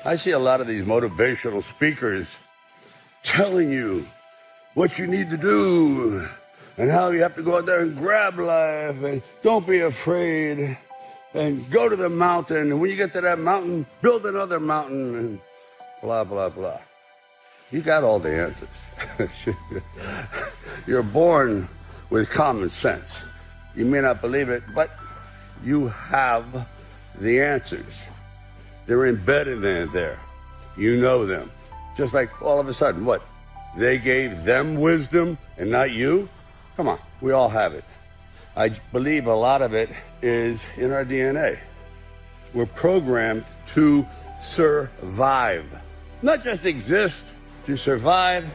I see a lot of these motivational speakers telling you what you need to do and how you have to go out there and grab life and don't be afraid and go to the mountain. And when you get to that mountain, build another mountain and blah, blah, blah. You got all the answers. You're born with common sense. You may not believe it, but you have the answers. They're embedded in there. You know them. Just like all of a sudden, what? They gave them wisdom and not you? Come on, we all have it. I believe a lot of it is in our DNA. We're programmed to survive. Not just exist, to survive,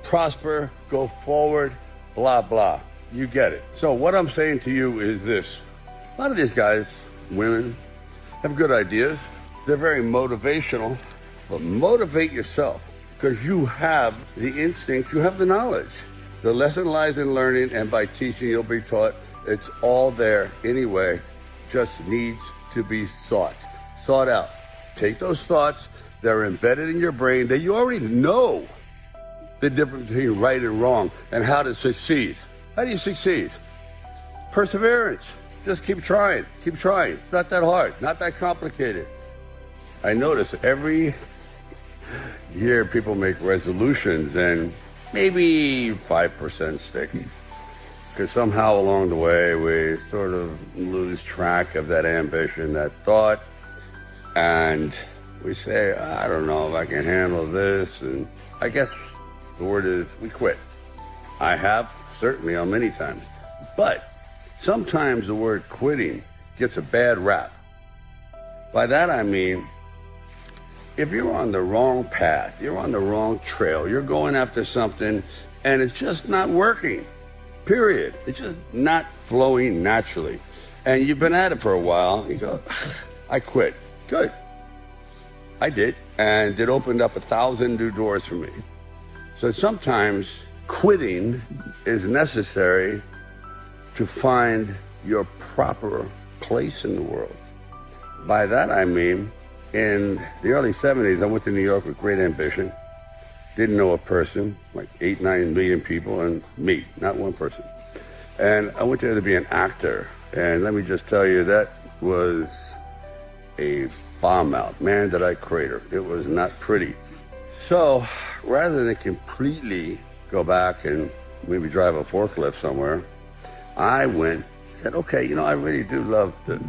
prosper, go forward, blah, blah. You get it. So what I'm saying to you is this. A lot of these guys, women, have good ideas. They're very motivational, but motivate yourself because you have the instinct, you have the knowledge. The lesson lies in learning, and by teaching, you'll be taught. It's all there anyway, just needs to be sought out. Take those thoughts, they're embedded in your brain, that you already know the difference between right and wrong and how to succeed. How do you succeed? Perseverance. Just keep trying. Keep trying. It's not that hard, not that complicated. I notice every year people make resolutions and maybe 5% stick. Because somehow along the way we sort of lose track of that ambition, that thought, and we say, I don't know if I can handle this, and I guess the word is we quit. I have, certainly on many times. But sometimes the word quitting gets a bad rap. By that I mean, if you're on the wrong path, you're on the wrong trail, you're going after something and it's just not working, period. It's just not flowing naturally. And you've been at it for a while, you go, I quit. Good. I did. And it opened up 1,000 new doors for me. So sometimes quitting is necessary to find your proper place in the world. By that I mean, in the early 70s, I went to New York with great ambition. Didn't know a person, like 8-9 million people, and me, not one person. And I went there to be an actor. And let me just tell you, that was a bomb out. Man, did I crater. It was not pretty. So rather than completely go back and maybe drive a forklift somewhere, I said, okay, I really do love the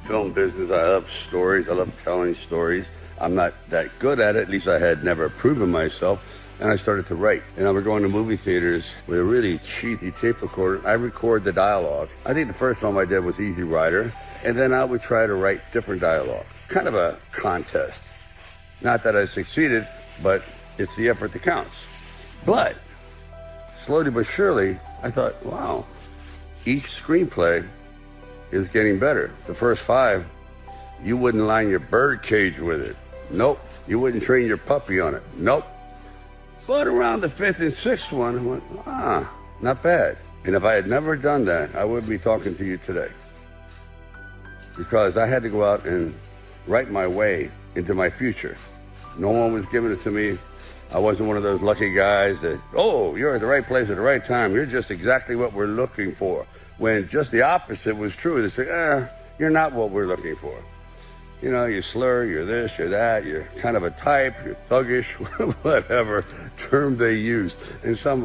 film business. I love stories. I love telling stories. I'm not that good at it. At least I had never proven myself. And I started to write. And I would go into movie theaters with a really cheapy tape recorder. I record the dialogue. I think the first film I did was Easy Rider. And then I would try to write different dialogue. Kind of a contest. Not that I succeeded, but it's the effort that counts. But slowly but surely, I thought, wow, each screenplay is getting better. The first 5, you wouldn't line your bird cage with it. Nope. You wouldn't train your puppy on it. Nope. But around the 5th and 6th one, I went, not bad. And if I had never done that, I wouldn't be talking to you today. Because I had to go out and write my way into my future. No one was giving it to me. I wasn't one of those lucky guys that, you're at the right place at the right time. You're just exactly what we're looking for. When just the opposite was true. They say, you're not what we're looking for. You slur, you're this, you're that, you're kind of a type, you're thuggish, whatever term they used. And some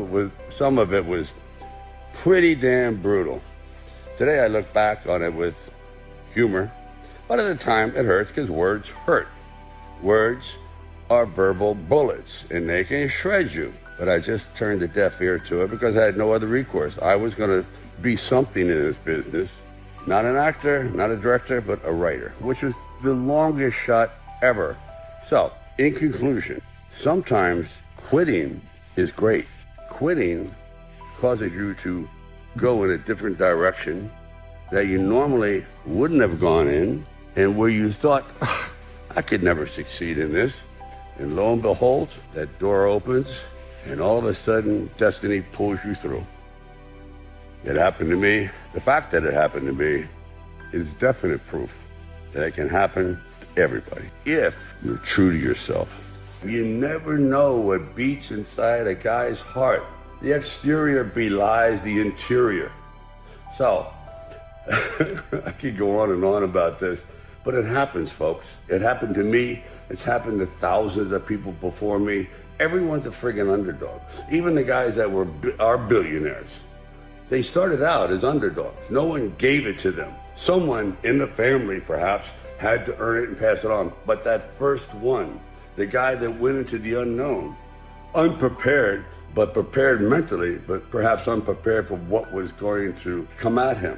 of it was pretty damn brutal. Today I look back on it with humor, but at the time it hurts because words hurt. Words are verbal bullets, and they can shred you. But I just turned a deaf ear to it because I had no other recourse. I was going to be something in this business. Not an actor, not a director, but a writer, which was the longest shot ever. So, in conclusion, sometimes quitting is great. Quitting causes you to go in a different direction that you normally wouldn't have gone in, and where you thought, I could never succeed in this. And lo and behold, that door opens, and all of a sudden, destiny pulls you through. It happened to me. The fact that it happened to me is definite proof that it can happen to everybody, if you're true to yourself. You never know what beats inside a guy's heart. The exterior belies the interior. So, I could go on and on about this, but it happens, folks. It happened to me. It's happened to thousands of people before me. Everyone's a friggin' underdog. Even the guys that are billionaires. They started out as underdogs. No one gave it to them. Someone in the family, perhaps, had to earn it and pass it on. But that first one, the guy that went into the unknown, unprepared, but prepared mentally, but perhaps unprepared for what was going to come at him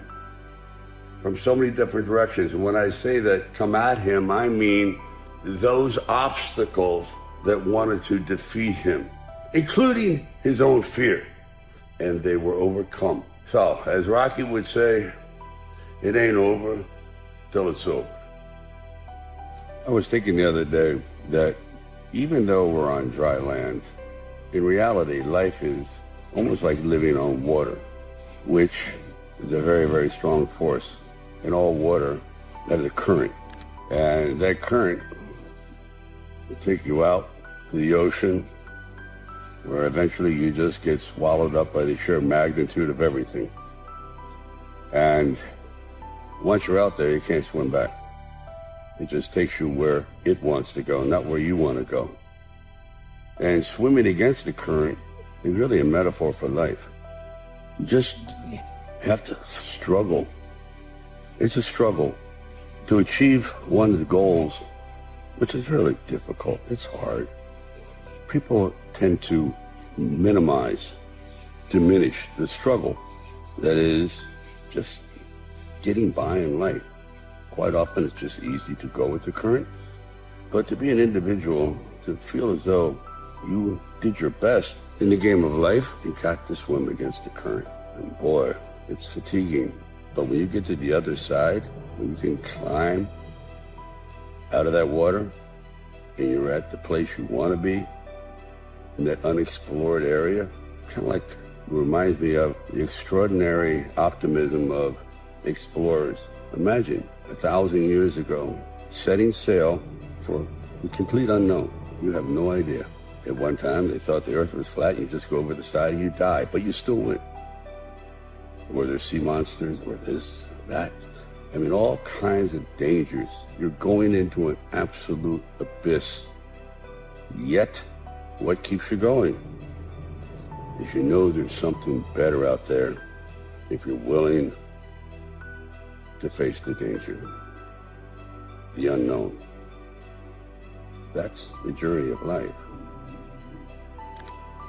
from so many different directions. And when I say that come at him, I mean those obstacles that wanted to defeat him, including his own fear. And they were overcome. So, as Rocky would say, it ain't over till it's over. I was thinking the other day that even though we're on dry land, in reality, life is almost like living on water, which is a very, very strong force. In all water, that is a current. And that current will take you out to the ocean, where eventually you just get swallowed up by the sheer magnitude of everything. And once you're out there, you can't swim back. It just takes you where it wants to go, not where you want to go. And swimming against the current is really a metaphor for life. You just have to struggle. It's a struggle to achieve one's goals, which is really difficult. It's hard. People tend to minimize, diminish the struggle that is just getting by in life. Quite often it's just easy to go with the current, but to be an individual, to feel as though you did your best in the game of life, you got to swim against the current. And boy, it's fatiguing. But when you get to the other side, when you can climb out of that water and you're at the place you want to be, in that unexplored area, kind of like reminds me of the extraordinary optimism of explorers. Imagine 1,000 years ago, setting sail for the complete unknown. You have no idea. At one time, they thought the earth was flat, you just go over the side and you die, but you still went. Were there sea monsters, or this, that? I mean, all kinds of dangers. You're going into an absolute abyss. Yet, what keeps you going? Is you know there's something better out there if you're willing to face the danger, the unknown. That's the journey of life.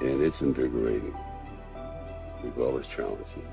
And it's invigorating as well as challenging.